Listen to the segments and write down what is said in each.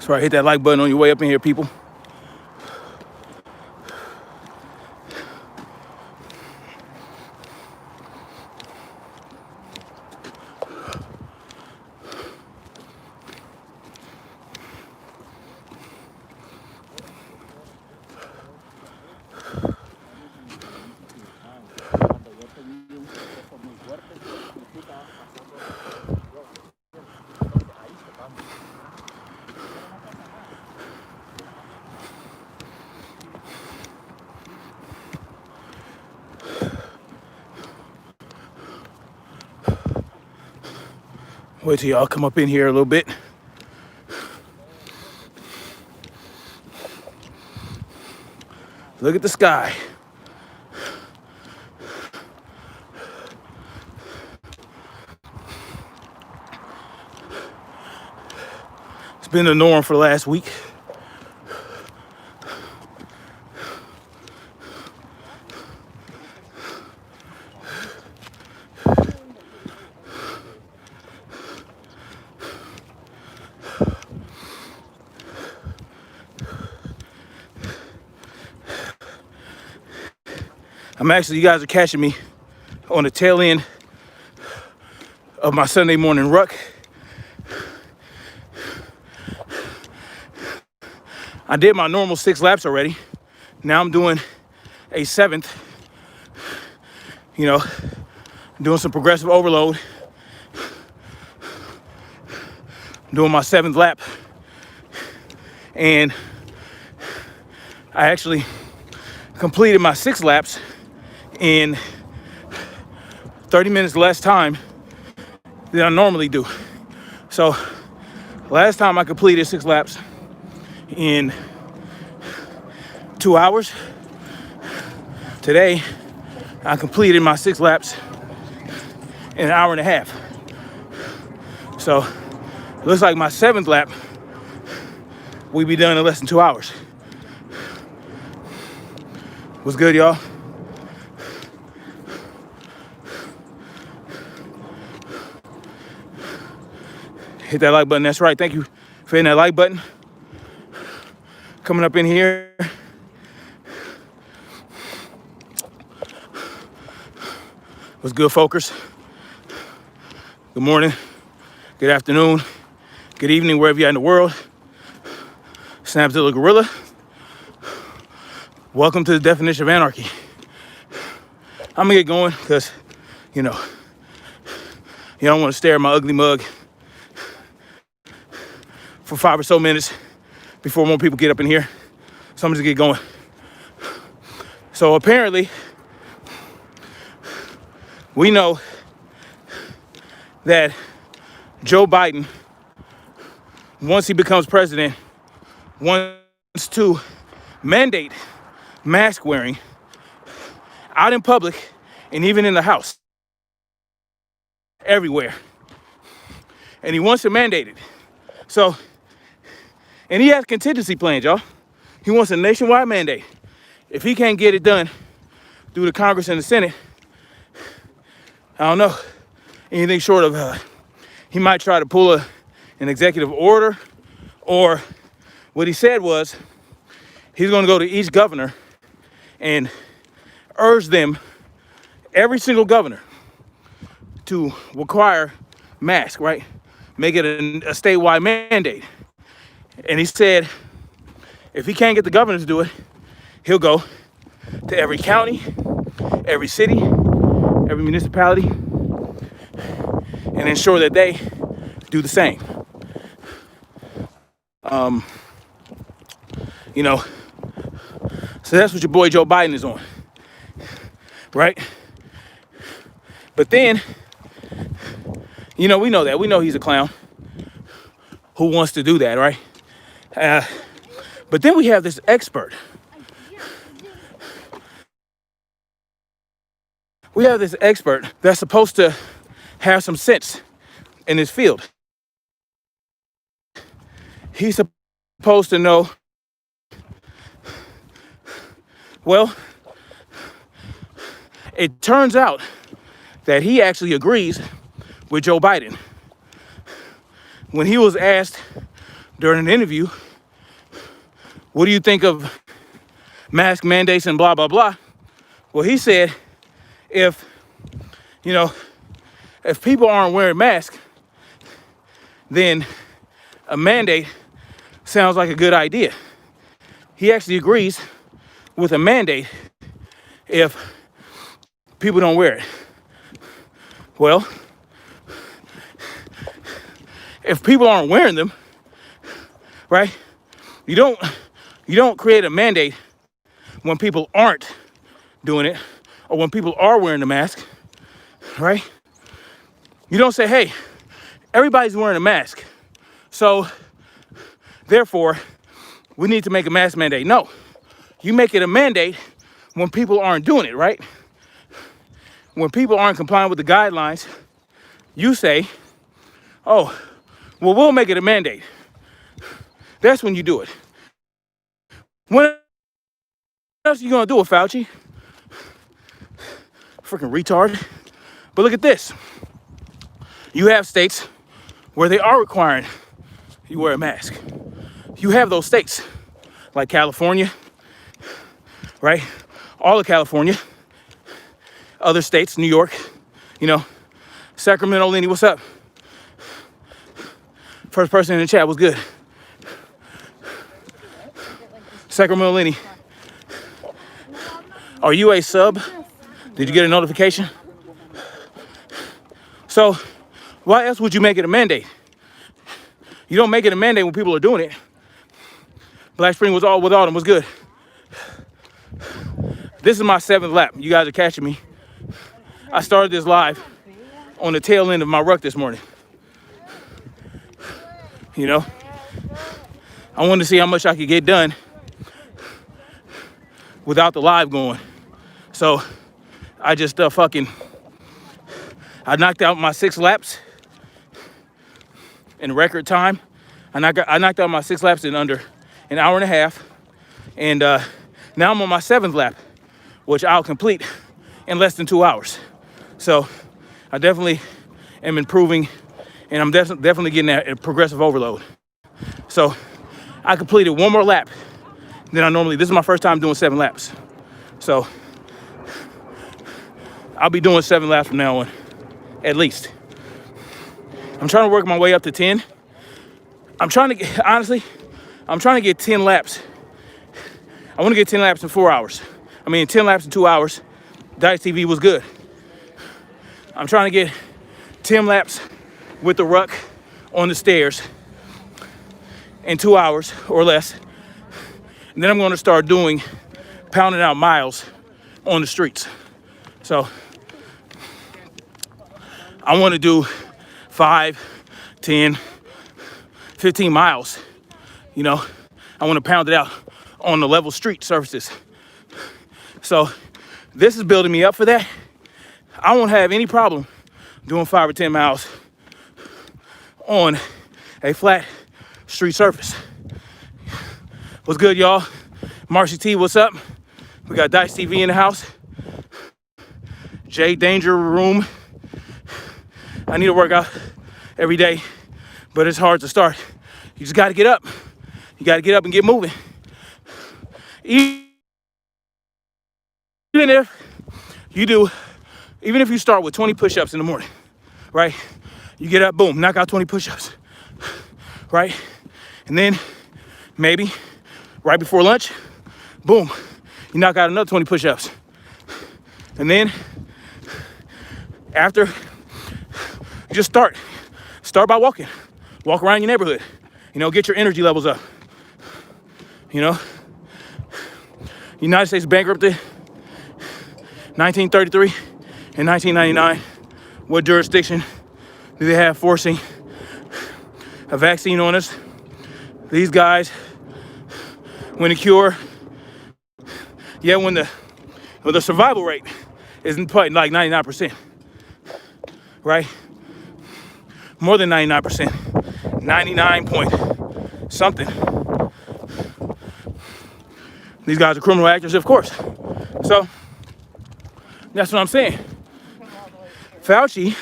So hit that like button on your way up in here, people. Wait till y'all come up in here a little bit. Look at the sky. It's been the norm for the last week. You guys are catching me on the tail end of my Sunday morning ruck. I did my normal 6 laps already. Now I'm doing a 7th, doing some progressive overload. Doing my 7th lap. And I actually completed my 6 laps in 30 minutes less time than I normally do. So last time I completed 6 laps in 2 hours. Today I completed my 6 laps in an hour and a half. So it looks like my 7th lap will be done in less than 2 hours. What's good, y'all? Hit that like button. That's right. Thank you for hitting that like button. Coming up in here. What's good, folkers? Good morning. Good afternoon. Good evening, wherever you're in the world. Snapzilla Gorilla. Welcome to the definition of anarchy. I'm gonna get going because, you don't want to stare at my ugly mug for 5 or so minutes before more people get up in here. So I'm just gonna get going. So apparently, we know that Joe Biden, once he becomes president, wants to mandate mask wearing out in public and even in the house, everywhere. And he wants to mandate it. So, and he has contingency plans, y'all. He wants a nationwide mandate. If he can't get it done through the Congress and the Senate, I don't know, anything short of, he might try to pull an executive order, or what he said was he's going to go to each governor and urge them, every single governor, to require masks, right? Make it a statewide mandate. And he said if he can't get the governor to do it, he'll go to every county, every city, every municipality, and ensure that they do the same. So that's what your boy Joe Biden is on, right? But then, we know that. We know he's a clown who wants to do that, right? But then we have this expert. We have this expert that's supposed to have some sense in his field. He's supposed to know, well, it turns out that he actually agrees with Joe Biden. When he was asked during an interview, what do you think of mask mandates and blah, blah, blah? Well, he said, if people aren't wearing masks, then a mandate sounds like a good idea. He actually agrees with a mandate if people don't wear it. Well, if people aren't wearing them, right? You don't create a mandate when people aren't doing it or when people are wearing the mask, right? You don't say, hey, everybody's wearing a mask, so therefore we need to make a mask mandate. No, you make it a mandate when people aren't doing it, right? When people aren't complying with the guidelines, you say, oh, well, we'll make it a mandate. That's when you do it. When else are you gonna do it, Fauci? Freaking retard. But look at this. You have states where they are requiring you wear a mask. You have those states, like California, right? All of California. Other states, New York, Sacramento, Lenny, what's up? First person in the chat was good. Sacramento, Lenny. Are you a sub? Did you get a notification? So, why else would you make it a mandate? You don't make it a mandate when people are doing it. Black Spring with autumn was good. This is my 7th lap. You guys are catching me. I started this live on the tail end of my ruck this morning. I wanted to see how much I could get done without the live going. So I just I knocked out my 6 laps in record time. I knocked out my 6 laps in under an hour and a half. And now I'm on my 7th lap, which I'll complete in less than 2 hours. So I definitely am improving, and I'm definitely getting that progressive overload. So I completed 1 more lap than I normally. This is my first time doing 7 laps. So I'll be doing 7 laps from now on, at least. I'm trying to work my way up to 10. I'm trying to get 10 laps. I want to get 10 laps in 4 hours. 10 laps in 2 hours. Dice TV was good. I'm trying to get 10 laps with the ruck on the stairs in 2 hours or less. And then I'm going to start pounding out miles on the streets. So I want to do 5, 10, 15 miles. I want to pound it out on the level street surfaces. So this is building me up for that. I won't have any problem doing 5 or 10 miles on a flat street surface. What's good, y'all? Marcy T, what's up? We got Dice TV in the house. J Danger Room. I need to work out every day, but it's hard to start. You just got to get up. You got to get up and get moving. Even if you start with 20 push-ups in the morning, right? You get up, boom, knock out 20 push-ups, right? And then maybe right before lunch, boom, you knock out another 20 push-ups. And then after, you just start by walking. Walk around your neighborhood, get your energy levels up. United States bankrupted 1933 and 1999. What jurisdiction do they have forcing a vaccine on us? These guys, when the cure, when the survival rate isn't probably like 99%, right? More than 99%, 99 point something. These guys are criminal actors, of course. So that's what I'm saying. Fauci,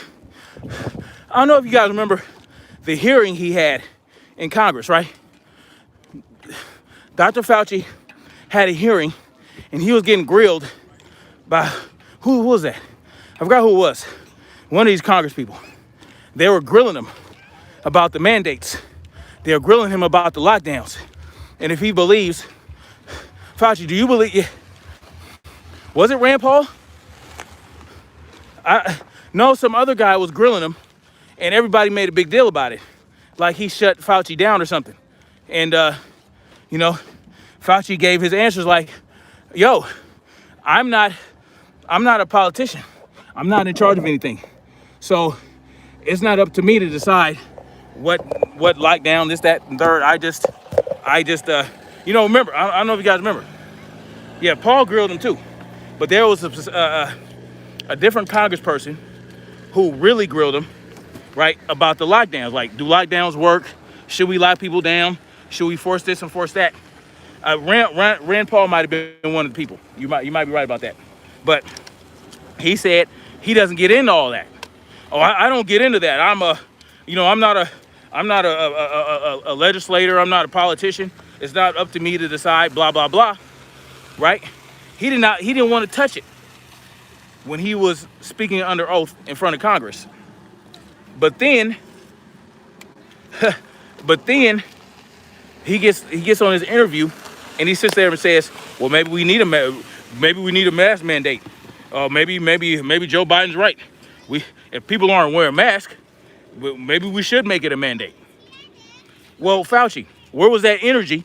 I don't know if you guys remember the hearing he had in Congress, right? Dr. Fauci had a hearing, and he was getting grilled by, who was that? I forgot who it was. One of these Congress people. They were grilling him about the mandates. They were grilling him about the lockdowns. And if he believes, Fauci, do you believe, was it Rand Paul? No, some other guy was grilling him, and everybody made a big deal about it. Like he shut Fauci down or something. And, you know, Fauci gave his answers like, yo, I'm not a politician. I'm not in charge of anything. So it's not up to me to decide what lockdown, this, that, and third. I just, remember, I don't know if you guys remember. Yeah, Paul grilled him too. But there was a different congressperson who really grilled him, right, about the lockdowns. Like, do lockdowns work? Should we lock people down? Should we force this and force that? Rand Paul might have been one of the people. You might be right about that. But he said he doesn't get into all that. Oh, I don't get into that. I'm not a legislator. I'm not a politician. It's not up to me to decide, blah, blah, blah, right? He didn't want to touch it when he was speaking under oath in front of Congress. But then he gets on his interview and he sits there and says, well, maybe we need a mask mandate. Maybe Joe Biden's right. If people aren't wearing masks, maybe we should make it a mandate. Well, Fauci, where was that energy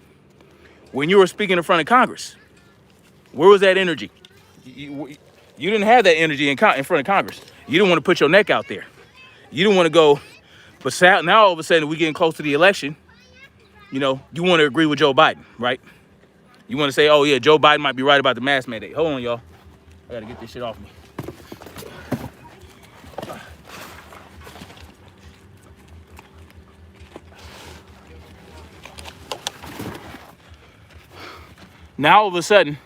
when you were speaking in front of Congress? Where was that energy? You didn't have that energy in front of Congress. You didn't want to put your neck out there. You didn't want to go. But now all of a sudden we're getting close to the election. You want to agree with Joe Biden, right? You want to say, oh yeah, Joe Biden might be right about the mask mandate. Hold on, y'all. I got to get this shit off me. Now all of a sudden,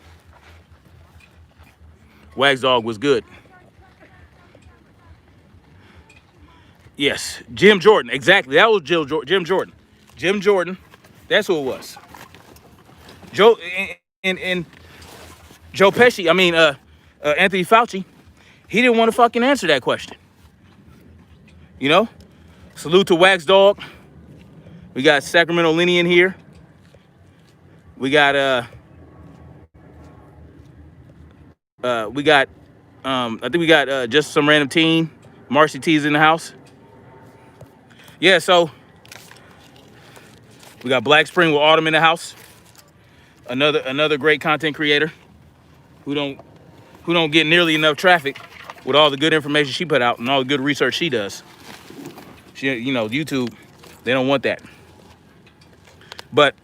Wags Dog was good. Yes, Jim Jordan, exactly. That was Jim Jordan. Jim Jordan, that's who it was. Joe and Joe Pesci, Anthony Fauci, he didn't want to fucking answer that question. Salute to Wax Dog. We got Sacramento Lenny in here. We got I think we got just some random team. Marcy T's in the house. Yeah, so we got Black Spring with Autumn in the house. Another great content creator who don't get nearly enough traffic with all the good information she put out and all the good research she does. YouTube, they don't want that. But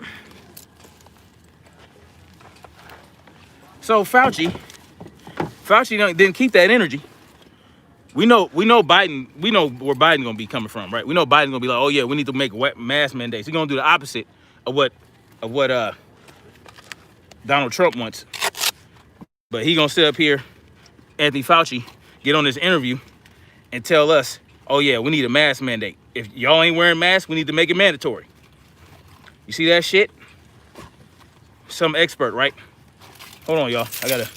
so Fauci didn't keep that energy. We know Biden. We know where Biden's gonna be coming from, right? We know Biden's gonna be like, oh yeah, we need to make mask mandates. He's gonna do the opposite of what Donald Trump wants. But he gonna sit up here, Anthony Fauci, get on this interview and tell us, oh yeah, we need a mask mandate. If y'all ain't wearing masks, we need to make it mandatory. You see that shit? Some expert, right? Hold on, y'all. I gotta.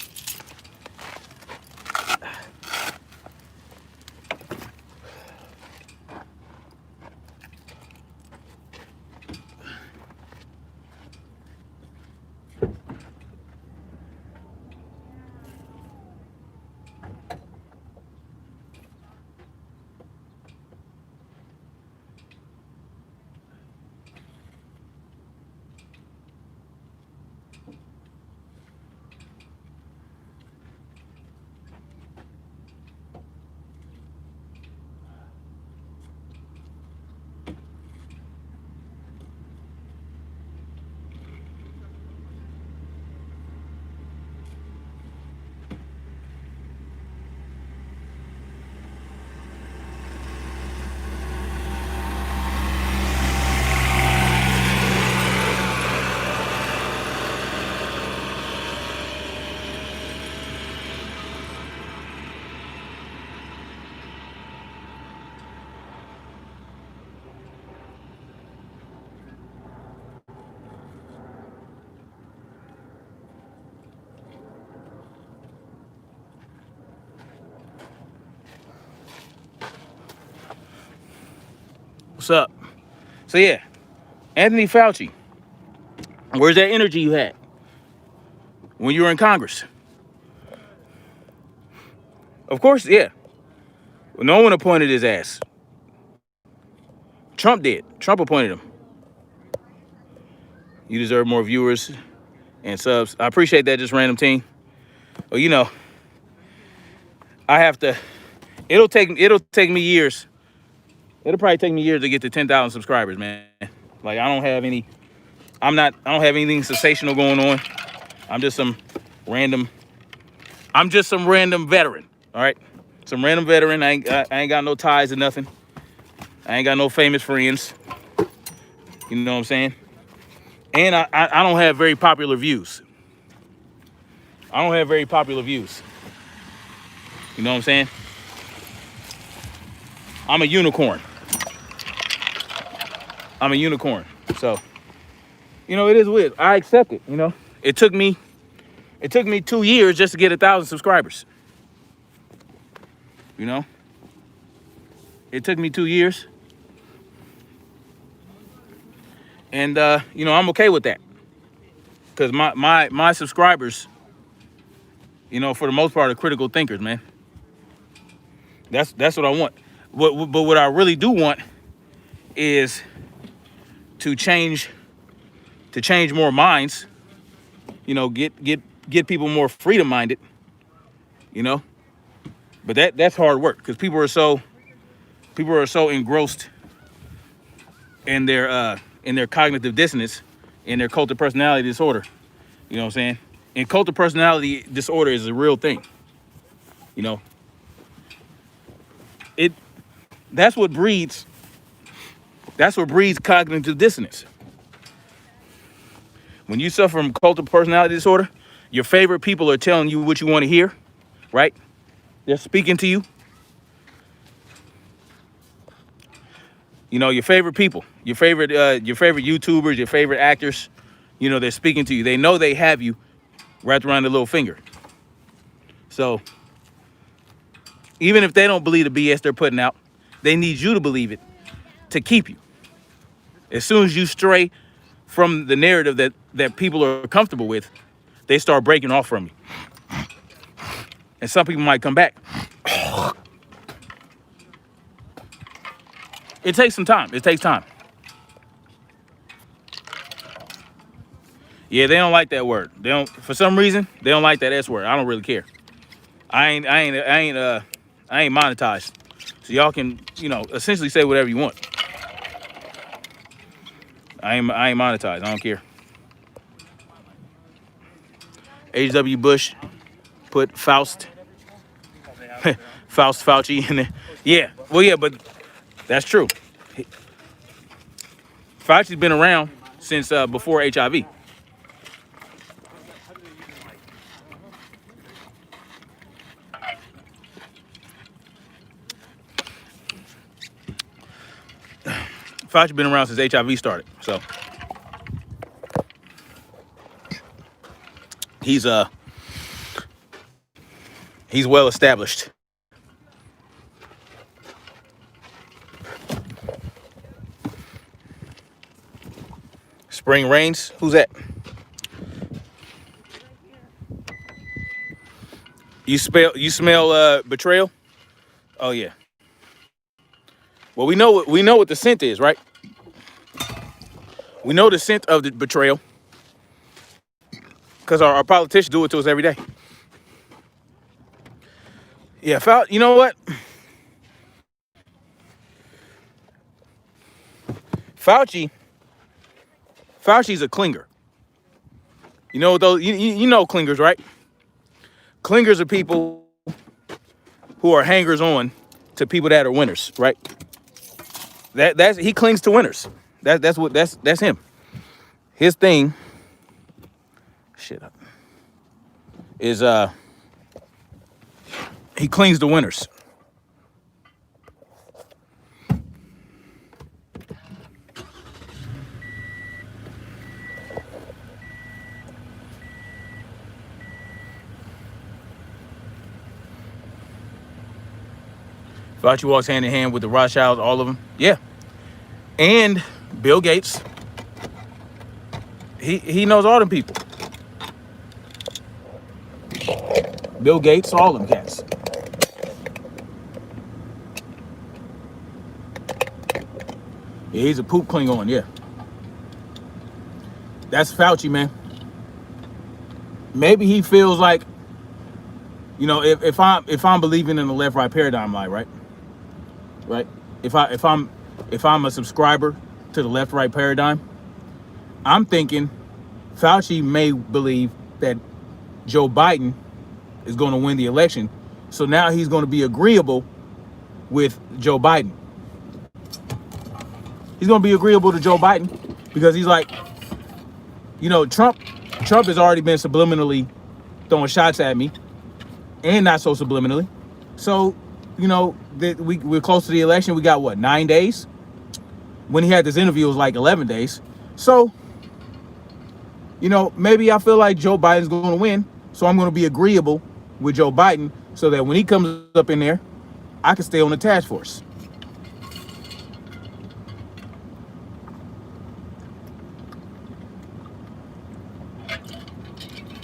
What's up? So yeah, Anthony Fauci, where's that energy you had when you were in Congress? Of course, yeah. No one appointed his ass. Trump did. Trump appointed him. You deserve more viewers and subs. I appreciate that, just random team. Well, you know, I have to. It'll take me years. It'll probably take me years to get to 10,000 subscribers, man. Like I don't have anything sensational going on. I'm just some random veteran. All right, some random veteran. I ain't got no ties or nothing. I ain't got no famous friends. You know what I'm saying? And I don't have very popular views. I don't have very popular views. You know what I'm saying? I'm a unicorn. So, you know, it is weird. I accept it, you know. It took me 2 years just to get 1,000 subscribers. You know? It took me 2 years. And you know, I'm okay with that. Because my subscribers, you know, for the most part, are critical thinkers, man. That's what I want. But what I really do want is to change more minds. You know, get people more freedom minded. You know, but that's hard work because people are so engrossed in their cognitive dissonance, in their cult of personality disorder. You know what I'm saying? And cult of personality disorder is a real thing. You know, that's what breeds cognitive dissonance. When you suffer from cult of personality disorder, your favorite people are telling you what you want to hear, right? They're speaking to you. You know, your favorite people, your favorite YouTubers, your favorite actors, you know, they're speaking to you. They know they have you wrapped around their little finger. So even if they don't believe the BS they're putting out, they need you to believe it to keep you. As soon as you stray from the narrative that people are comfortable with, they start breaking off from you. And some people might come back. It takes some time. It takes time. Yeah, they don't like that word. They don't, for some reason, they don't like that S word. I don't really care. I ain't monetized. So y'all can, you know, essentially say whatever you want. I ain't monetized. I don't care. H.W. Bush put Fauci in there. Yeah, well, yeah, but that's true. Fauci's been around since before HIV. Fauci's been around since HIV started, so he's well established. Spring rains. Who's that? You smell betrayal? Oh yeah. Well, we know what the scent is, right? We know the scent of the betrayal because our politicians do it to us every day. Yeah, you know what? Fauci's a clinger. You know those? You know clingers, right? Clingers are people who are hangers on to people that are winners, right? He clings to winners. That's him. His thing, is he clings to winners. Fauci walks hand in hand with the Rothschilds, all of them. Yeah. And Bill Gates, he knows all them people. Bill Gates, all them cats. Yeah, he's a poop Klingon, yeah. That's Fauci, man. Maybe he feels like, you know, if I'm believing in the left-right paradigm, like, right? If I'm a subscriber to the left-right paradigm, I'm thinking Fauci may believe that Joe Biden is going to win the election, so now he's going to be agreeable with Joe Biden. He's going to be agreeable to Joe Biden because he's like, you know, Trump has already been subliminally throwing shots at me, and not so subliminally. So, you know, we're close to the election. We got, what, 9 days? When he had this interview, it was like 11 days. So, you know, maybe I feel like Joe Biden's going to win, so I'm going to be agreeable with Joe Biden so that when he comes up in there, I can stay on the task force.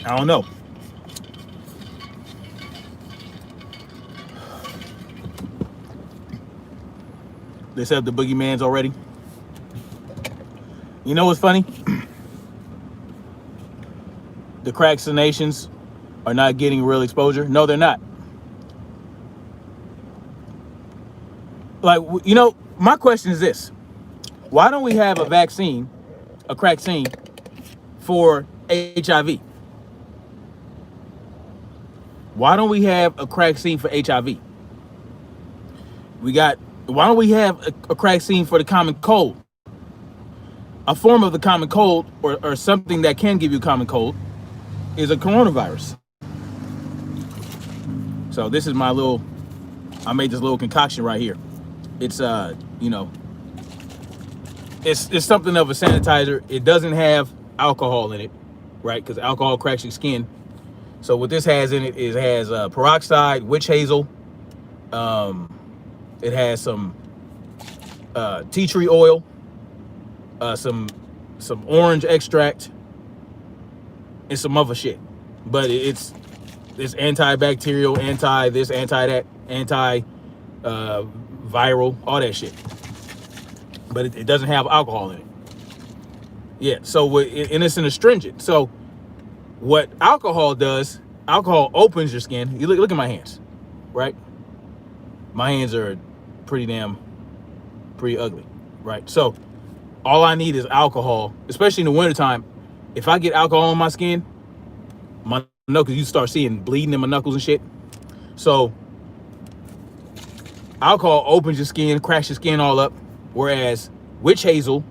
I don't know. They set up the boogeyman's already. You know what's funny? The crackinations are not getting real exposure. No, they're not. Like, you know, my question is this. Why don't we have a vaccine, a vaccine for HIV? Why don't we have a vaccine for HIV? Why don't we have a vaccine for the common cold? A form of the common cold, or something that can give you common cold, is a coronavirus. So this is my little, I made this little concoction right here. It's, you know, it's something of a sanitizer. It doesn't have alcohol in it, right? Because alcohol cracks your skin. So what this has in it is peroxide, witch hazel. It has some tea tree oil, some orange extract, and some other shit. But it's antibacterial, anti this, anti that, anti viral, all that shit. But it doesn't have alcohol in it. Yeah. So and it's an astringent. So what alcohol does, alcohol opens your skin. You look at my hands, right? My hands are pretty ugly, right? So all I need is alcohol, especially in the wintertime. If I get alcohol on my skin, my knuckles, you start seeing bleeding in my knuckles and shit. So alcohol opens your skin, cracks your skin all up, whereas witch hazel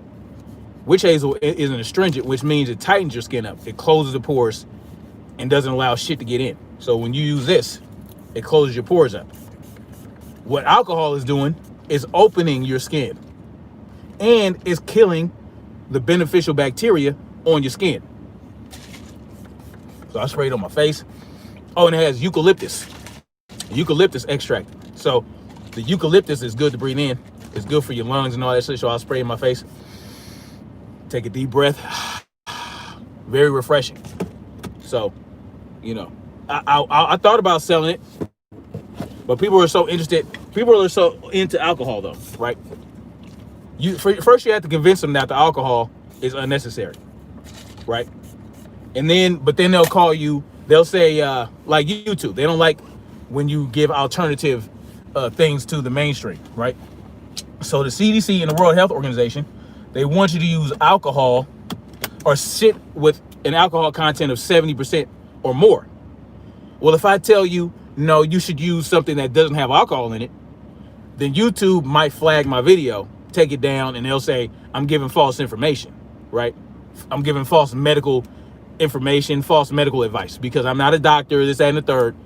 is an astringent, which means it tightens your skin up. It closes the pores and doesn't allow shit to get in. So when you use this, it closes your pores up. What alcohol is doing is opening your skin and is killing the beneficial bacteria on your skin. So I sprayed it on my face. Oh, and it has eucalyptus extract. So the eucalyptus is good to breathe in. It's good for your lungs and all that shit. So I'll spray it in my face. Take a deep breath. Very refreshing. So, you know, I thought about selling it, but people are so interested. People are so into alcohol, though, right? First you have to convince them that the alcohol is unnecessary, right? But then they'll call you. They'll say, like YouTube, they don't like when you give alternative things to the mainstream, right? So the CDC and the World Health Organization, they want you to use alcohol or shit with an alcohol content of 70% or more. Well, if I tell you, no, you should use something that doesn't have alcohol in it, then YouTube might flag my video, take it down, and they'll say, I'm giving false information, right? I'm giving false medical information, false medical advice, because I'm not a doctor, this, that, and the third.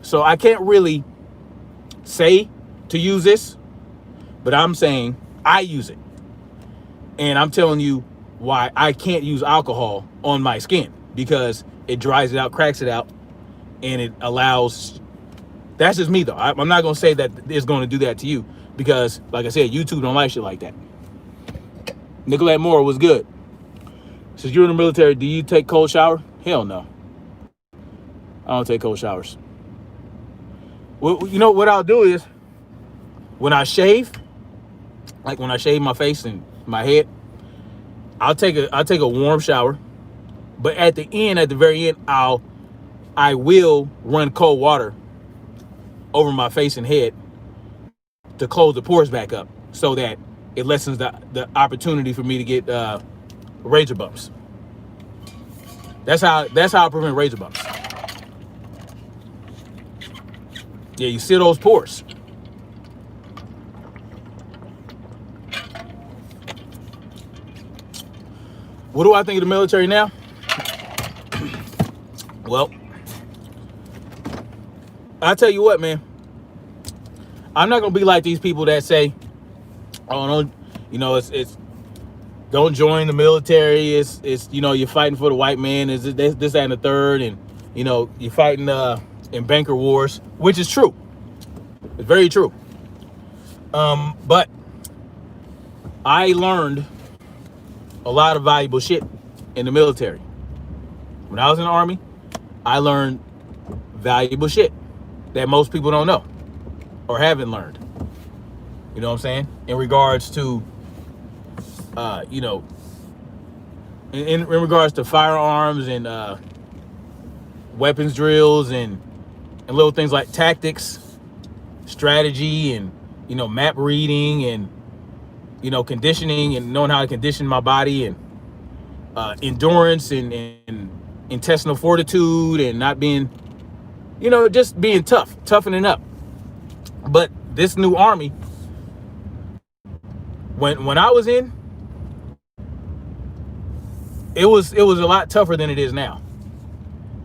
So I can't really say to use this, but I'm saying I use it. And I'm telling you why I can't use alcohol on my skin, because it dries it out, cracks it out, and it allows. That's just me, though. I'm not going to say that it's going to do that to you, because, like I said, YouTube don't like shit like that. Nicolette Moore was good. Since you're in the military, do you take cold shower? Hell no. I don't take cold showers. Well, you know what I'll do is when I shave, like when I shave my face and my head, I'll take a warm shower. But at the very end, I will run cold water over my face and head to close the pores back up so that it lessens the opportunity for me to get razor bumps. That's how I prevent razor bumps. Yeah, you see those pores. What do I think of the military now? Well, I'll tell you what, man. I'm not gonna be like these people that say, "Oh no, it's don't join the military. It's you're fighting for the white man. Is this, that, and the third, and you're fighting in banker wars," which is true. It's very true. But I learned a lot of valuable shit in the military. When I was in the Army, I learned valuable shit that most people don't know or haven't learned. You know what I'm saying? In regards to, in regards to firearms and weapons drills and little things like tactics, strategy, and map reading and conditioning and knowing how to condition my body and endurance and intestinal fortitude and not being, just being toughening up. But this new Army, when I was in, it was a lot tougher than it is now,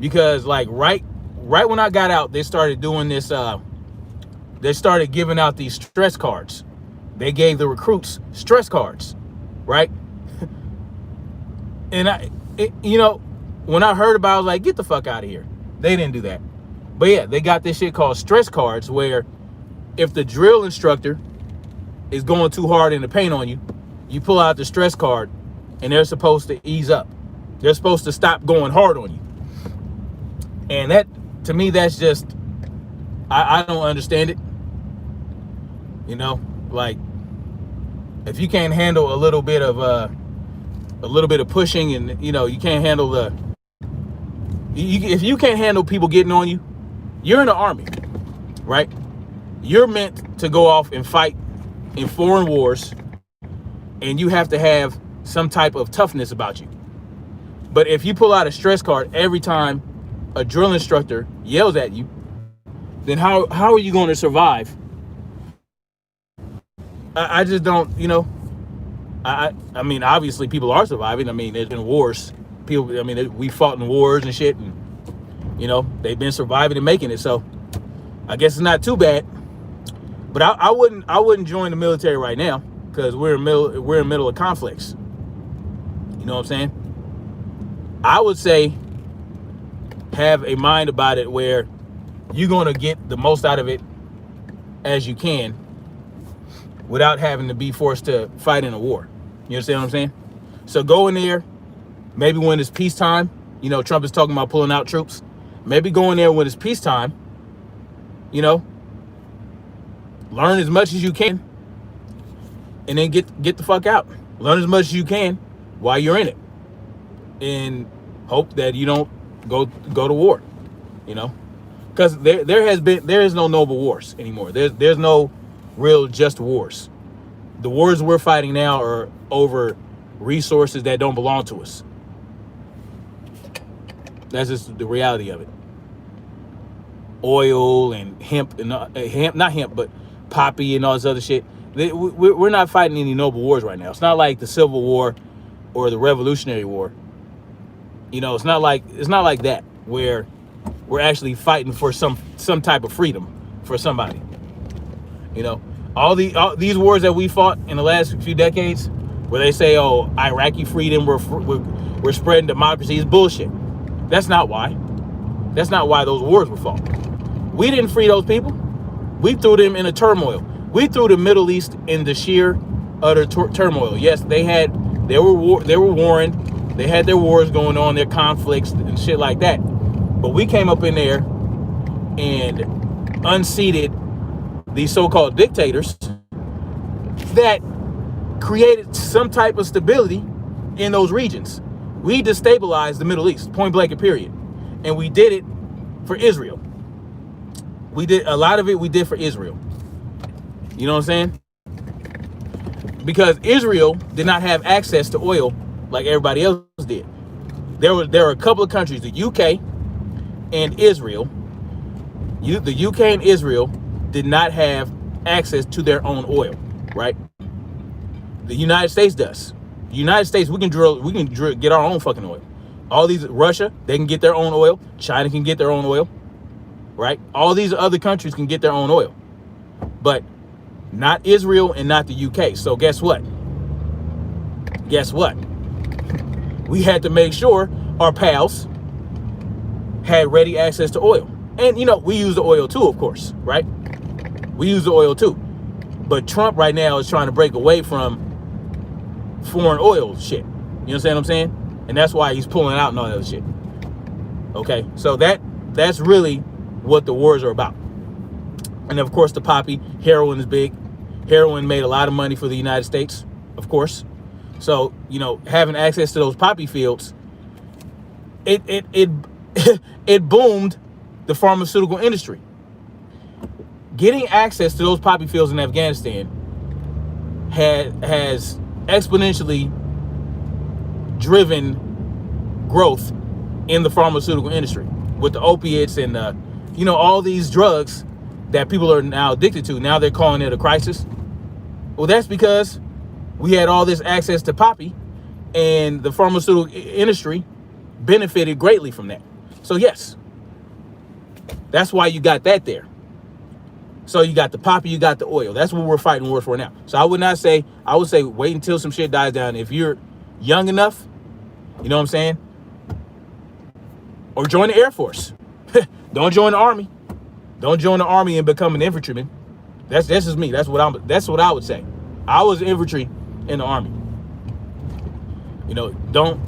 because like right when I got out, they started doing this. They started giving out these stress cards. They gave the recruits stress cards, right? And when I heard about it, I was like, get the fuck out of here. They didn't do that. But yeah, they got this shit called stress cards, where if the drill instructor is going too hard in the paint on you, you pull out the stress card and they're supposed to ease up. They're supposed to stop going hard on you. And that, to me, that's just, I don't understand it. Like, if you can't handle a little bit of pushing, and you can't handle if you can't handle people getting on you, you're in the Army, right? You're meant to go off and fight in foreign wars, and you have to have some type of toughness about you. But if you pull out a stress card every time a drill instructor yells at you, then how are you going to survive? I just don't, I mean, obviously people are surviving. I mean, there's been wars. We fought in wars and shit, and they've been surviving and making it. So I guess it's not too bad. But I wouldn't join the military right now, because we're in the middle of conflicts. You know what I'm saying? I would say have a mind about it where you're going to get the most out of it as you can without having to be forced to fight in a war. You understand what I'm saying? So go in there, maybe when it's peacetime. Trump is talking about pulling out troops. Maybe go in there when it's peacetime. Learn as much as you can, and then get the fuck out. Learn as much as you can while you're in it, and hope that you don't go to war. Because there is no noble wars anymore. There's no real just wars. The wars we're fighting now are over resources that don't belong to us. That's just the reality of it. Oil and hemp, and not hemp, but poppy and all this other shit. We're not fighting any noble wars right now. It's not like the Civil War or the Revolutionary War. It's not like that, where we're actually fighting for some type of freedom for somebody. All these wars that we fought in the last few decades, where they say, "Oh, Iraqi freedom, we're spreading democracy," is bullshit. That's not why. That's not why those wars were fought. We didn't free those people. We threw them in a turmoil. We threw the Middle East in the sheer utter turmoil. Yes, they had They were warring. They had their wars going on, their conflicts and shit like that. But we came up in there and unseated these so-called dictators that created some type of stability in those regions. We destabilized the Middle East, point blank and period. And we did it for Israel. We did a lot of it, we did for Israel. You know what I'm saying? Because Israel did not have access to oil like everybody else did. There were a couple of countries, the UK and Israel. The UK and Israel did not have access to their own oil, right? The United States does. The United States, we can get our own fucking oil. All these, Russia, they can get their own oil. China can get their own oil, right? All these other countries can get their own oil, but not Israel and not the UK. So guess what? We had to make sure our pals had ready access to oil. And, you know, we use the oil too, of course, right? We use the oil too. But Trump right now is trying to break away from foreign oil shit. You understand what I'm saying? And that's why he's pulling out and all that other shit. Okay, so that's really what the wars are about. And of course, the poppy, heroin is big. Heroin made a lot of money for the United States, of course. So, you know, having access to those poppy fields, it boomed the pharmaceutical industry. Getting access to those poppy fields in Afghanistan has exponentially driven growth in the pharmaceutical industry with the opiates and you know, all these drugs that people are now addicted to. Now they're calling it a crisis. Well, that's because we had all this access to poppy, and the pharmaceutical industry benefited greatly from that. So yes, that's why you got that there. So you got the poppy, you got the oil. That's what we're fighting wars for now. So I would say wait until some shit dies down. If you're young enough, you know what I'm saying? Or join the Air Force. Don't join the Army. Don't join the Army and become an infantryman. That's just me. That's what I would say. I was infantry in the Army. You know, don't,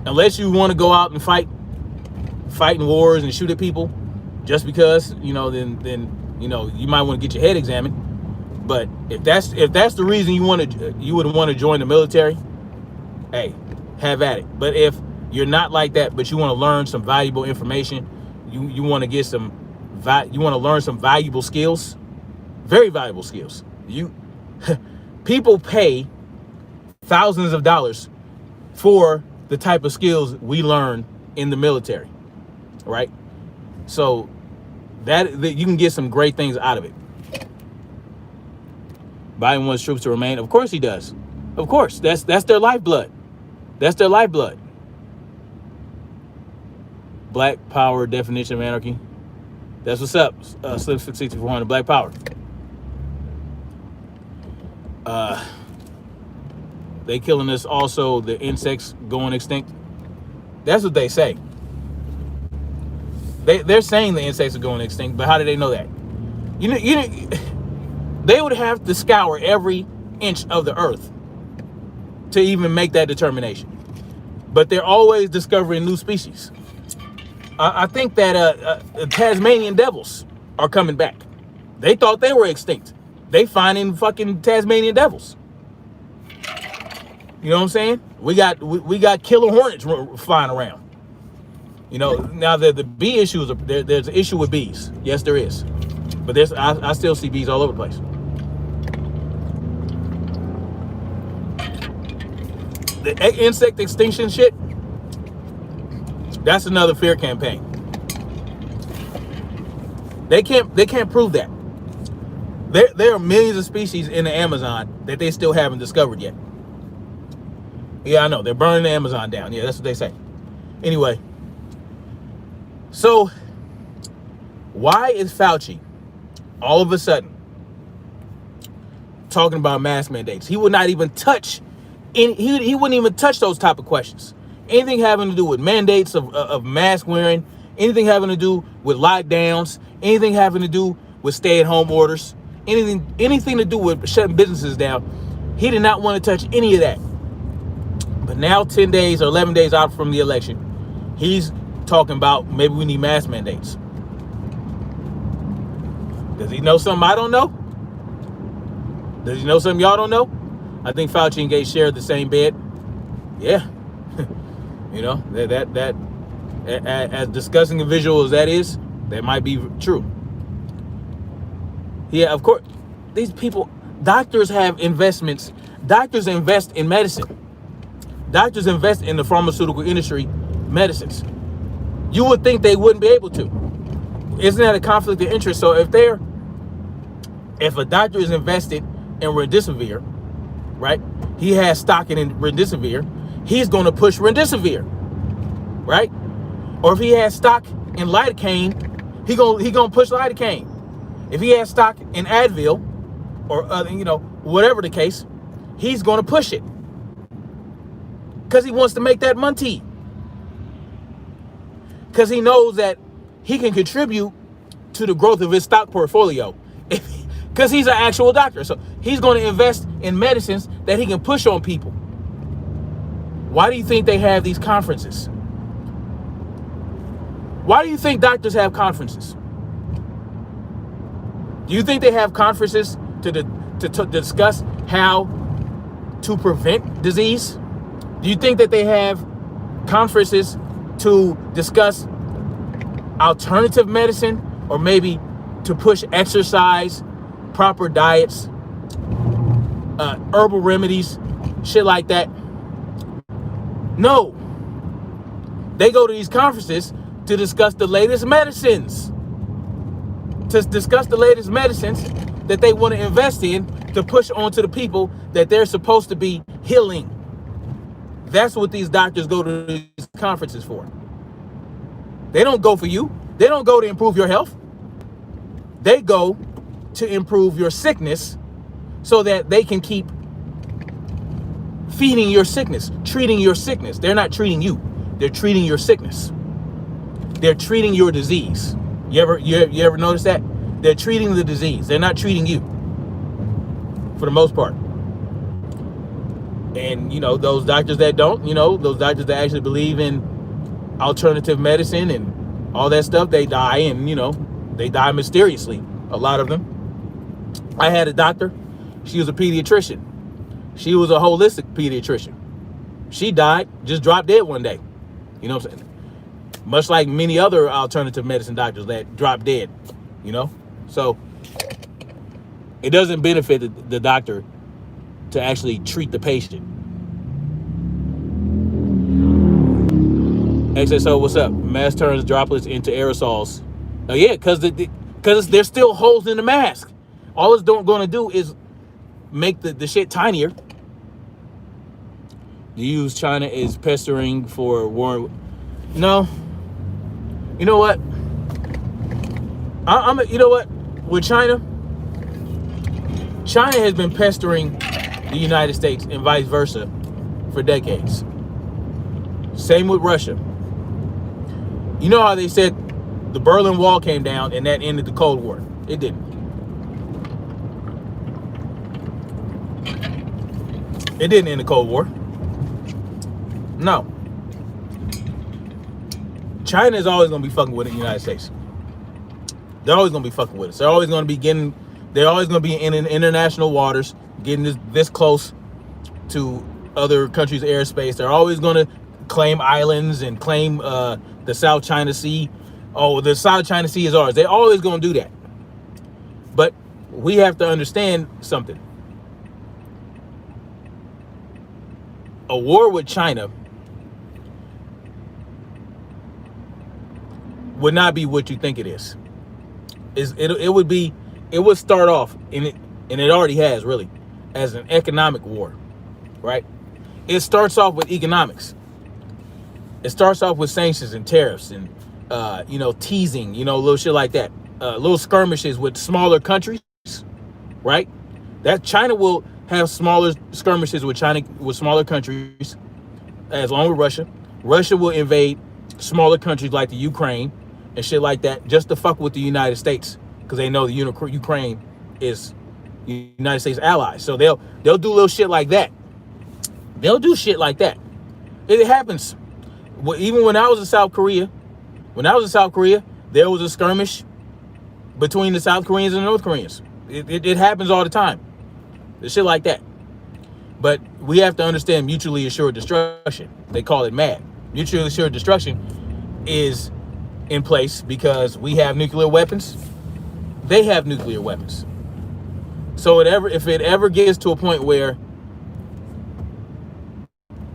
unless you want to go out and fighting wars and shoot at people just because, you know, then you know, you might want to get your head examined. But if that's the reason you would want to join the military, hey, have at it. But if you're not like that, but you want to learn some valuable information, you want to get some you want to learn some valuable skills, very valuable skills. People pay thousands of dollars for the type of skills we learn in the military, right? So that you can get some great things out of it. Biden wants troops to remain. Of course he does. Of course, that's their lifeblood. That's their lifeblood. Black power definition of anarchy. That's what's up. Slim 6400 Black Power. They killing us also. The insects going extinct. That's what they say. They're saying the insects are going extinct, but how do they know that? You know, they would have to scour every inch of the earth to even make that determination. But they're always discovering new species. I think that Tasmanian devils are coming back. They thought they were extinct. They finding fucking Tasmanian devils. You know what I'm saying? We got killer hornets flying around. You know, now the bee issues, there's an issue with bees. Yes, there is. But I still see bees all over the place. The insect extinction shit, that's another fear campaign. They can't prove that. There are millions of species in the Amazon that they still haven't discovered yet. Yeah, I know. They're burning the Amazon down. Yeah, that's what they say. Anyway, so why is Fauci all of a sudden talking about mask mandates? He would not even touch he wouldn't even touch those type of questions. Anything having to do with mandates of mask wearing, anything having to do with lockdowns, anything having to do with stay-at-home orders, anything to do with shutting businesses down, he did not want to touch any of that. But now 10 days or 11 days out from the election, he's talking about maybe we need mask mandates. Does he know something I don't know? Does he know something y'all don't know? I think Fauci and Gates share the same bed. Yeah. You know, that as disgusting a visual as that is, that might be true. Yeah, of course. These people, doctors have investments. Doctors invest in medicine. Doctors invest in the pharmaceutical industry, medicines. You would think they wouldn't be able to. Isn't that a conflict of interest? So if a doctor is invested in remdesivir, right? He has stock in remdesivir. He's going to push remdesivir, right? Or if he has stock in lidocaine, he gonna push lidocaine. If he has stock in Advil, or whatever the case, he's going to push it because he wants to make that money. Because he knows that he can contribute to the growth of his stock portfolio. Because he's an actual doctor. So he's going to invest in medicines that he can push on people. Why do you think they have these conferences? Why do you think doctors have conferences? Do you think they have conferences to discuss how to prevent disease? Do you think that they have conferences to discuss alternative medicine, or maybe to push exercise, proper diets, herbal remedies, shit like that? No. They go to these conferences to discuss the latest medicines. To discuss the latest medicines that they want to invest in to push onto the people that they're supposed to be healing. That's what these doctors go to these conferences for. They don't go for you. They don't go to improve your health. They go to improve your sickness so that they can keep feeding your sickness, treating your sickness. They're not treating you. They're treating your sickness. They're treating your disease. You ever notice that? They're treating the disease. They're not treating you, for the most part. And, those doctors that don't, those doctors that actually believe in alternative medicine and all that stuff, they die, and, they die mysteriously, a lot of them. I had a doctor. She was a pediatrician. She was a holistic pediatrician. She died, just dropped dead one day. You know what I'm saying? Much like many other alternative medicine doctors that drop dead, So it doesn't benefit the doctor to actually treat the patient. XSO, what's up? Mask turns droplets into aerosols. Oh yeah, because there's still holes in the mask. All it's going to do is make the shit tinier. The use China is pestering for war. No. You know what? You know what? With China has been pestering the United States and vice versa for decades. Same with Russia. You know how they said the Berlin Wall came down and that ended the Cold War? It didn't. It didn't end the Cold War. No. China is always going to be fucking with the United States. They're always going to be fucking with us. They're always going to be in international waters, getting this close to other countries' airspace. They're always going to claim islands and claim the South China Sea. Oh, the South China Sea is ours. They're always going to do that. But we have to understand something. A war with China would not be what you think it is. It would start off, and it already has, really, as an economic war, right? It starts off with economics. It starts off with sanctions and tariffs and teasing, little shit like that, little skirmishes with smaller countries, right? That China will have smaller skirmishes with smaller countries, as long with Russia. Russia will invade smaller countries like the Ukraine and shit like that, just to fuck with the United States, because they know the Ukraine is United States allies. So they'll do little shit like that. They'll do shit like that. It happens. Even when I was in South Korea, there was a skirmish between the South Koreans and the North Koreans. It happens all the time. There's shit like that. But we have to understand mutually assured destruction. They call it MAD. Mutually assured destruction is in place because we have nuclear weapons. They have nuclear weapons. So if it ever gets to a point where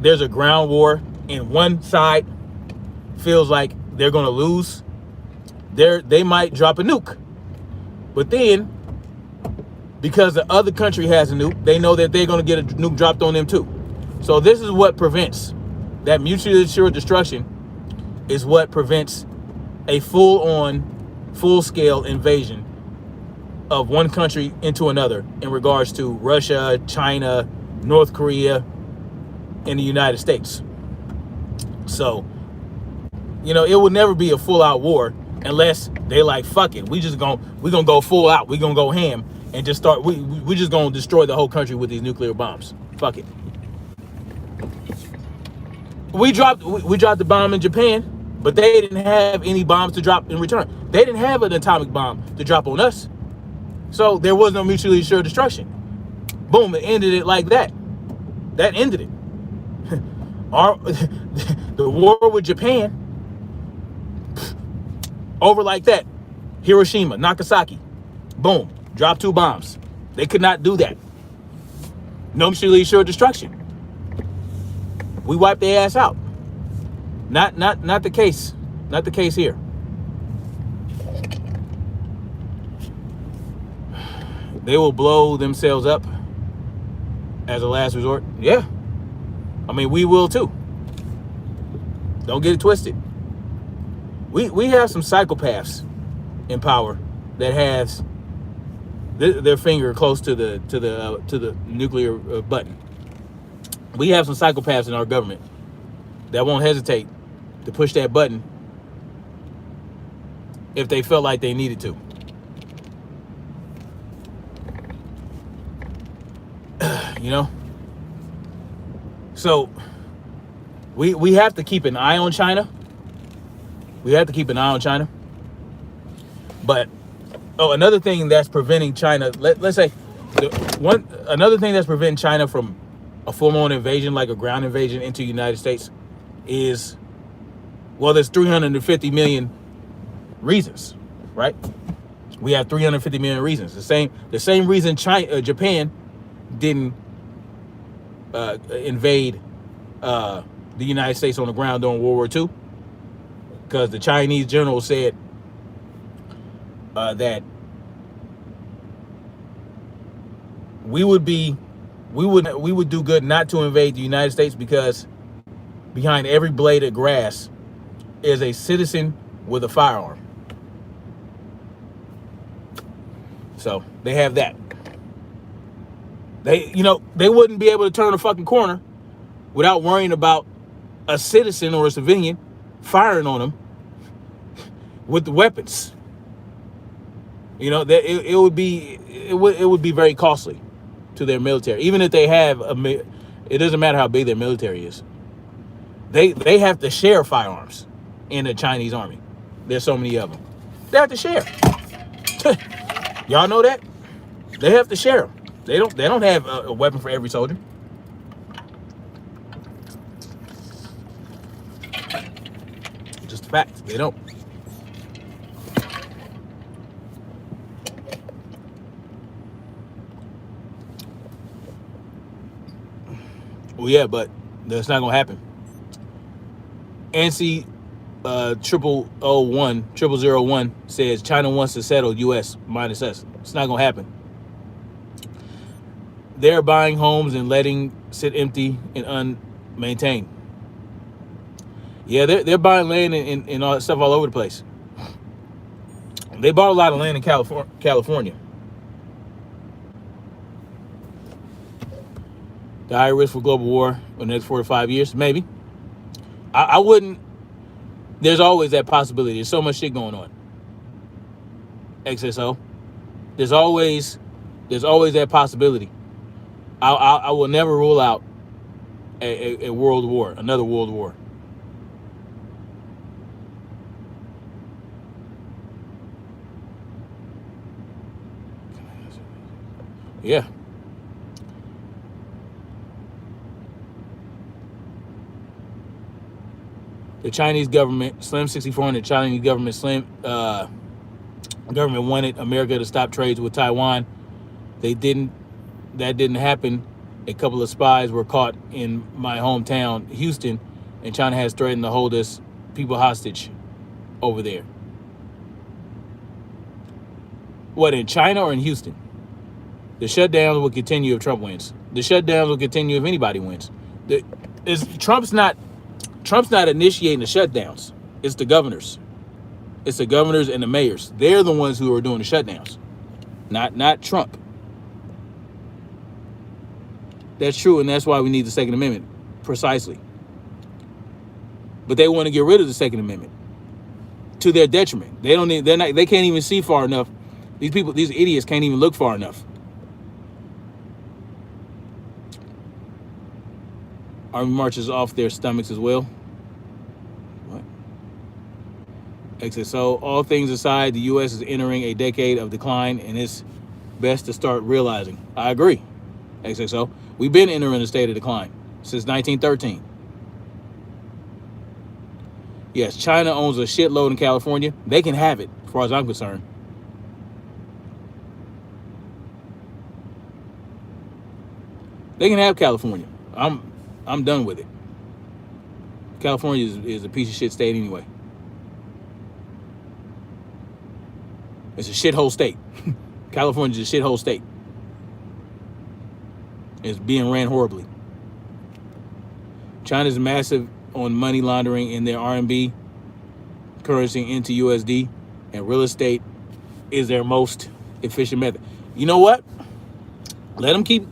there's a ground war and one side feels like they're going to lose, they might drop a nuke. But then, because the other country has a nuke, they know that they're going to get a nuke dropped on them too. So this is what prevents that mutually assured destruction, is what prevents a full-scale invasion of one country into another in regards to Russia, China, North Korea, and the United States. So, it will never be a full-out war unless they like, fuck it, we're gonna go full out, we're gonna go ham and just start, we just gonna destroy the whole country with these nuclear bombs. Fuck it. We dropped the bomb in Japan, but they didn't have any bombs to drop in return. They didn't have an atomic bomb to drop on us. So there was no mutually assured destruction. Boom, it ended it like that. That ended it. The war with Japan, over like that. Hiroshima, Nagasaki, boom, dropped 2 bombs. They could not do that. No mutually assured destruction. We wiped their ass out. Not the case. Not the case here. They will blow themselves up as a last resort. Yeah. I mean, we will too. Don't get it twisted. We have some psychopaths in power that has their finger close to the nuclear button. We have some psychopaths in our government that won't hesitate to push that button if they felt like they needed to. So we have to keep an eye on China. But another thing that's preventing China, let's say another thing that's preventing China from a full-on invasion, like a ground invasion into the United States, is, well, there's 350 million reasons, right? We have 350 million reasons. The same reason Japan didn't invade the United States on the ground during World War II, because the Chinese general said that we would do good not to invade the United States, because behind every blade of grass is a citizen with a firearm. So they have that. They wouldn't be able to turn a fucking corner without worrying about a citizen or a civilian firing on them with the weapons. It would be very costly to their military. Even if they have it doesn't matter how big their military is. They have to share firearms in the Chinese army. There's so many of them. They have to share. Y'all know that? They have to share them. They don't have a weapon for every soldier. Just a fact. They don't. Well, yeah, but that's not gonna happen. NC 0001 says China wants to settle U.S. minus us. It's not gonna happen. They're buying homes and letting sit empty and unmaintained. Yeah, they're buying land and all that stuff all over the place. They bought a lot of land in California. The high risk for global war in the next 4 to 5 years, maybe. I wouldn't. There's always that possibility. There's so much shit going on. XSO. There's always that possibility. I will never rule out a world war, another world war. Yeah. The Chinese government, Slim 64, and the Chinese government, government wanted America to stop trades with Taiwan. They didn't. That didn't happen. A couple of spies were caught in my hometown, Houston, and China has threatened to hold us people hostage over there. What, in China or in Houston? The shutdowns will continue if Trump wins. The shutdowns will continue if anybody wins. Trump's not initiating the shutdowns. It's the governors. It's the governors and the mayors. They're the ones who are doing the shutdowns, not Trump. That's true, and that's why we need the Second Amendment, precisely. But they want to get rid of the Second Amendment to their detriment. They can't even see far enough. These idiots can't even look far enough. Army marches off their stomachs as well. What? So all things aside, the U.S. is entering a decade of decline, and it's best to start realizing. I agree. XXO. We've been entering a state of decline since 1913. Yes, China owns a shitload in California. They can have it, as far as I'm concerned. They can have California. I'm done with it. California is a piece of shit state anyway. It's a shithole state. California's a shithole state. It's being ran horribly. China's massive on money laundering in their RMB currency into USD, and real estate is their most efficient method. You know what? Let them keep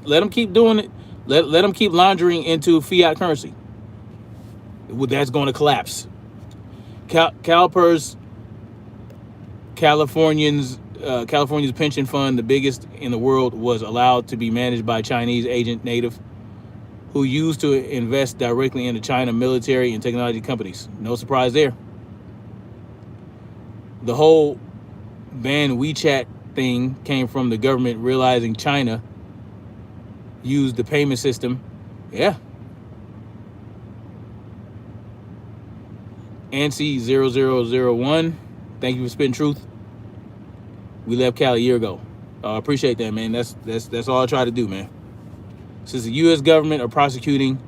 doing it. Let them keep laundering into fiat currency. That's going to collapse. California's pension fund, the biggest in the world, was allowed to be managed by Chinese agent native who used to invest directly into China military and technology companies. No surprise there. The whole ban WeChat thing came from the government realizing China used the payment system. Yeah. ANSI 0001, thank you for spitting truth. We left Cali a year ago. Appreciate that, man. That's all I try to do, man. Since the U.S. government are prosecuting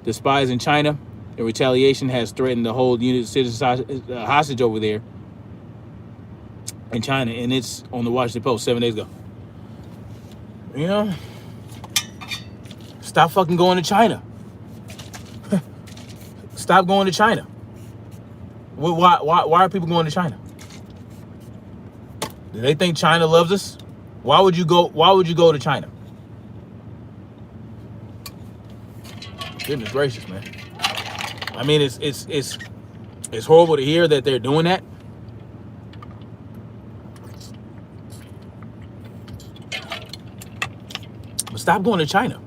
the spies in China, in retaliation has threatened to hold unit citizens hostage over there in China, and it's on the Washington Post 7 days ago. You know, stop fucking going to China. Stop going to China. Why are people going to China? Do they think China loves us? Why would you go to China? Goodness gracious, man. I mean, it's horrible to hear that they're doing that. But stop going to China.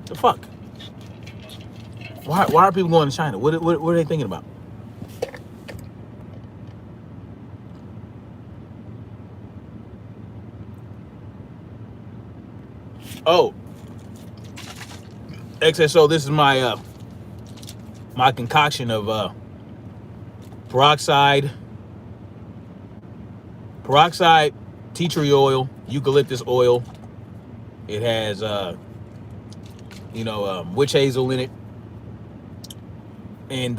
The fuck? Why are people going to China? What are they thinking about? Oh, XSO, this is my my concoction of peroxide, tea tree oil, eucalyptus oil. It has witch hazel in it, and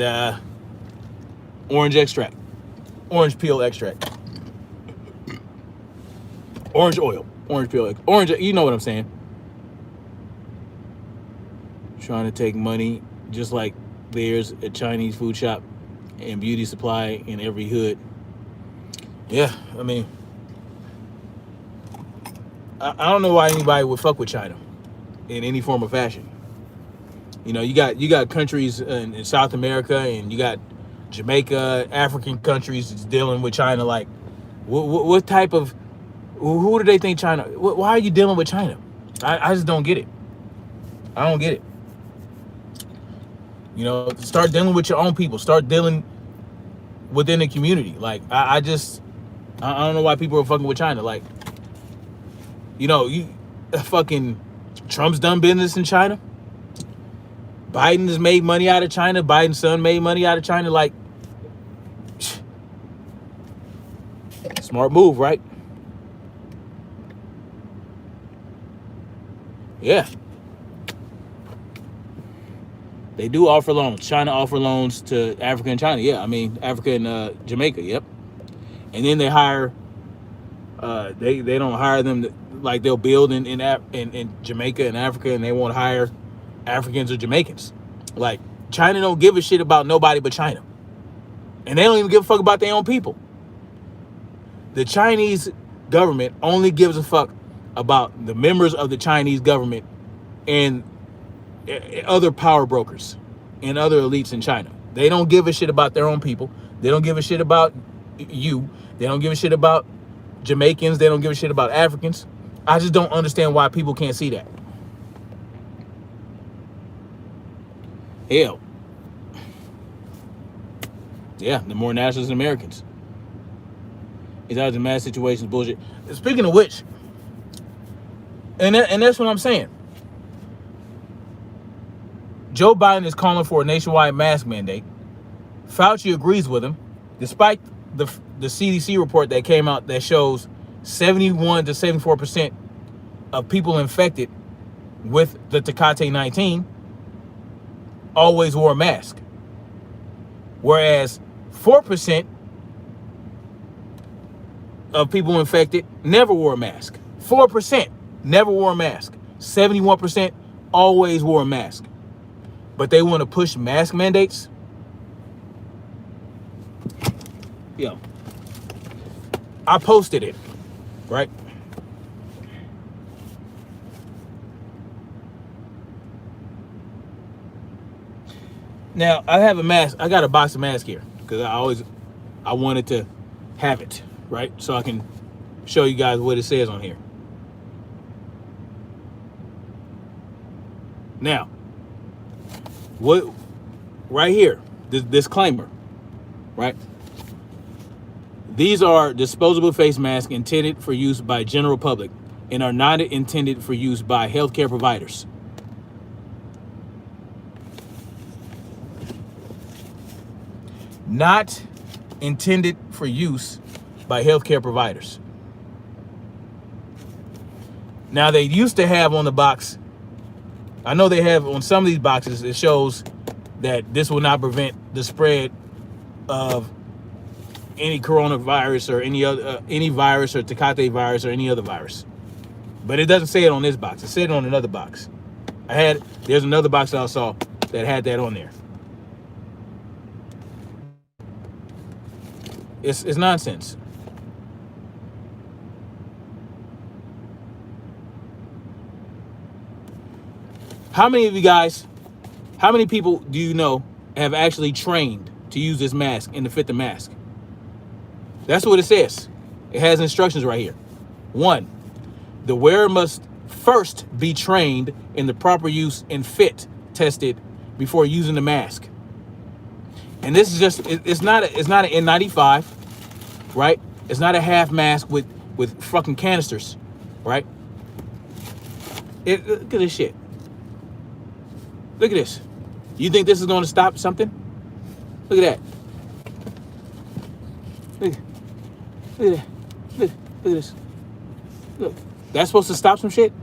orange extract, orange peel extract, orange oil, orange peel, orange. You know what I'm saying? Trying to take money just like there's a Chinese food shop and beauty supply in every hood. Yeah, I mean, I don't know why anybody would fuck with China in any form or fashion. You know, you got countries in South America, and you got Jamaica, African countries dealing with China. Like, what type of, who do they think China? Why are you dealing with China? I just don't get it. I don't get it. You know, start dealing with your own people. Start dealing within the community. Like, I don't know why people are fucking with China. Like, you know, fucking Trump's done business in China. Biden has made money out of China. Biden's son made money out of China. Like, smart move, right? Yeah. They do offer loans. China offer loans to Africa and China. Yeah, I mean, Africa and Jamaica, yep. And then they hire, they don't hire them, like they'll build in Jamaica and Africa, and they won't hire Africans or Jamaicans. Like, China don't give a shit about nobody but China. And they don't even give a fuck about their own people. The Chinese government only gives a fuck about the members of the Chinese government and other power brokers and other elites in China. They don't give a shit about their own people. They don't give a shit about you. They don't give a shit about Jamaicans. They don't give a shit about Africans. I just don't understand why people can't see that. Hell. Yeah, the more nationalists than Americans. It's out of mass situations, bullshit. Speaking of which, and that's what I'm saying. Joe Biden is calling for a nationwide mask mandate. Fauci agrees with him, despite the CDC report that came out that shows 71 to 74% of people infected with the Tecate-19 always wore a mask, whereas 4% of people infected never wore a mask. 4% never wore a mask. 71% always wore a mask. But they want to push mask mandates? Yo, I posted it, right? Now, I have a mask. I got a box of masks here because I wanted to have it, right? So I can show you guys what it says on here. Now, what right here, this disclaimer, right? These are disposable face masks intended for use by general public and are not intended for use by healthcare providers. Not intended for use by healthcare providers. Now, they used to have on the box, I know they have on some of these boxes, it shows that this will not prevent the spread of any coronavirus or any virus or Tecate virus or any other virus. But it doesn't say it on this box. It said it on another box. There's another box that I saw that had that on there. It's nonsense. How many of you guys, how many people do you know have actually trained to use this mask and to fit the mask? That's what it says. It has instructions right here. 1, the wearer must first be trained in the proper use and fit tested before using the mask. And this is just, it's not an N95, right? It's not a half mask with fucking canisters, right? Look at this shit. Look at this. You think this is going to stop something? Look at that. Look at that. Look at this. Look. That's supposed to stop some shit?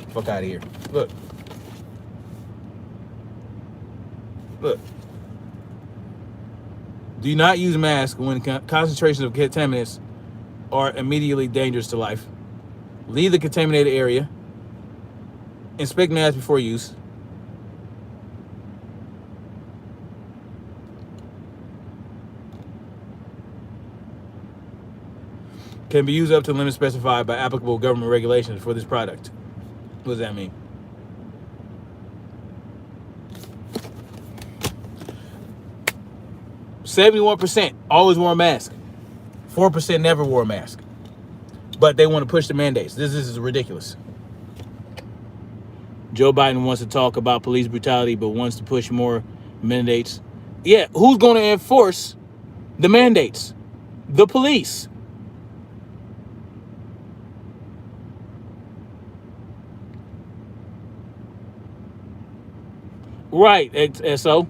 Fuck out of here. Look. Look. Do not use masks when concentrations of contaminants are immediately dangerous to life. Leave the contaminated area. Inspect masks before use. Can be used up to the limit specified by applicable government regulations for this product. What does that mean? %71% always wore a mask. 4% never wore a mask. But they want to push the mandates. This is ridiculous. Joe Biden wants to talk about police brutality, but wants to push more mandates. Yeah, who's going to enforce the mandates? The police. Right, so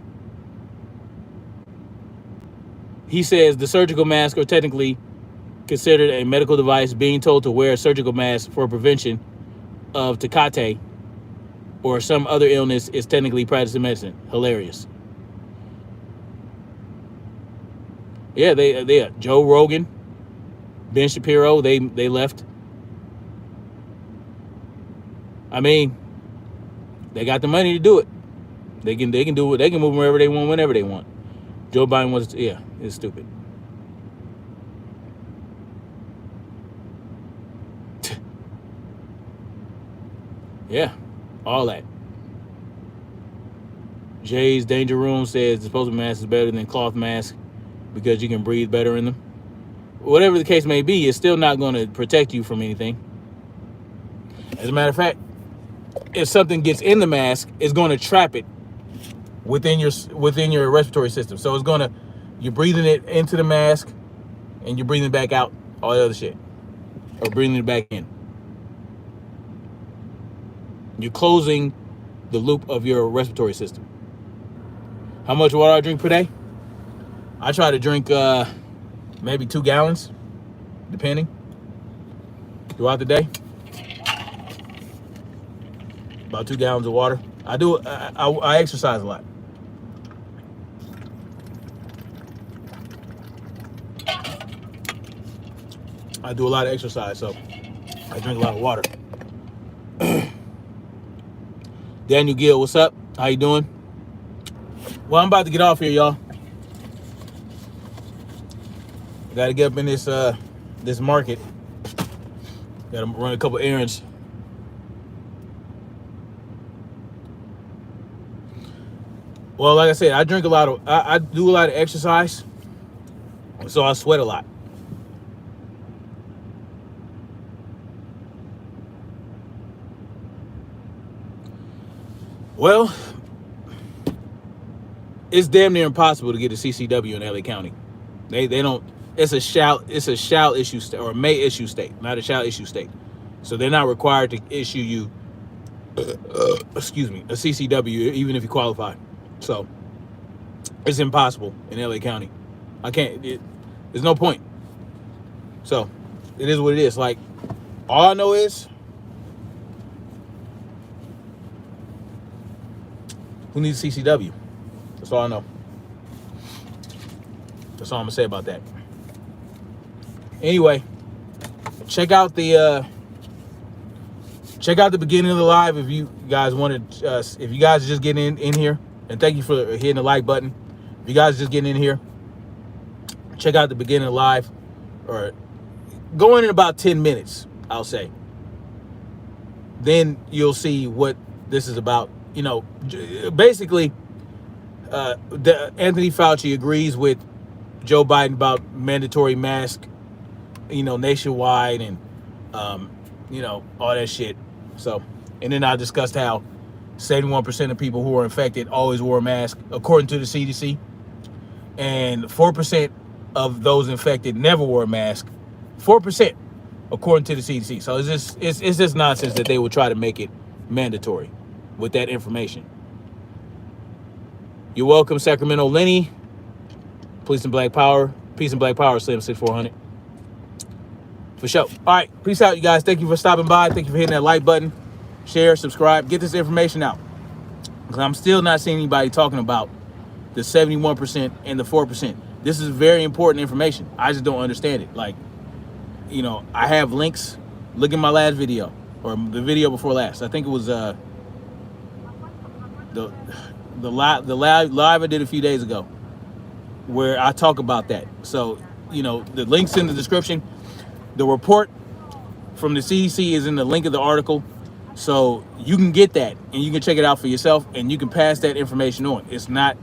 he says the surgical masks are technically considered a medical device. Being told to wear a surgical mask for prevention of Tecate or some other illness is technically practicing medicine. Hilarious. Yeah, they Joe Rogan, Ben Shapiro, they left. I mean, they got the money to do it. They can do it. They can move wherever they want, whenever they want. Joe Biden wants to, yeah, it's stupid. Yeah, all that. Jay's Danger Room says disposable mask is better than cloth mask because you can breathe better in them. Whatever the case may be, it's still not going to protect you from anything. As a matter of fact, if something gets in the mask, it's going to trap it within your respiratory system. So it's going to, you're breathing it into the mask and you're breathing it back out, all the other shit, or breathing it back in. You're closing the loop of your respiratory system. How much water I drink per day? I try to drink maybe 2 gallons, depending, throughout the day. About 2 gallons of water. I exercise a lot. I do a lot of exercise, so I drink a lot of water. Daniel Gill, what's up? How you doing? Well, I'm about to get off here, y'all. Got to get up in this market. Got to run a couple errands. Well, like I said, I drink a lot of. I do a lot of exercise, so I sweat a lot. Well, it's damn near impossible to get a CCW in LA County. They don't. It's a shall issue state, or a may issue state, not a shall issue state. So they're not required to issue you, excuse me, a CCW even if you qualify. So it's impossible in LA County. I can't. There's no point. So it is what it is. Like, all I know is, who needs a CCW? That's all I know. That's all I'm gonna say about that. Anyway, check out the beginning of the live if you guys wanted. If you guys are just getting in here, and thank you for hitting the like button. If you guys are just getting in here, check out the beginning of the live, or go in about 10 minutes, I'll say. Then you'll see what this is about. You know, basically, Anthony Fauci agrees with Joe Biden about mandatory mask, nationwide, and all that shit. So, and then I discussed how 71% of people who are infected always wore a mask, according to the CDC, and 4% of those infected never wore a mask. 4%, according to the CDC. So it's just nonsense that they would try to make it mandatory with that information. You're welcome, Sacramento Lenny. Peace and Black Power, Slim 6400. For sure. All right, peace out, you guys. Thank you for stopping by. Thank you for hitting that like button, share, subscribe, get this information out. Because I'm still not seeing anybody talking about the 71% and the 4%. This is very important information. I just don't understand it. Like, I have links. Look at my last video, or the video before last. I think it was the live I did a few days ago, where I talk about that. So, the link's in the description. The report from the CDC is in the link of the article. So you can get that and you can check it out for yourself, and you can pass that information on. It's not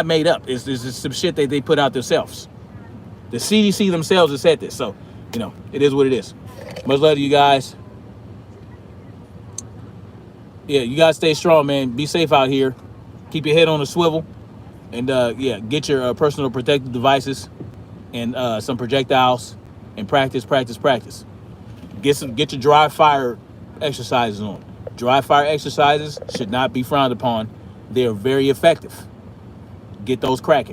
made up. It's just some shit that they put out themselves. The CDC themselves have said this. So, it is what it is. Much love to you guys. Yeah, you gotta stay strong, man. Be safe out here. Keep your head on a swivel, and yeah, get your personal protective devices and some projectiles, and practice, practice, practice. Get your dry fire exercises on. Dry fire exercises should not be frowned upon. They are very effective. Get those cracking.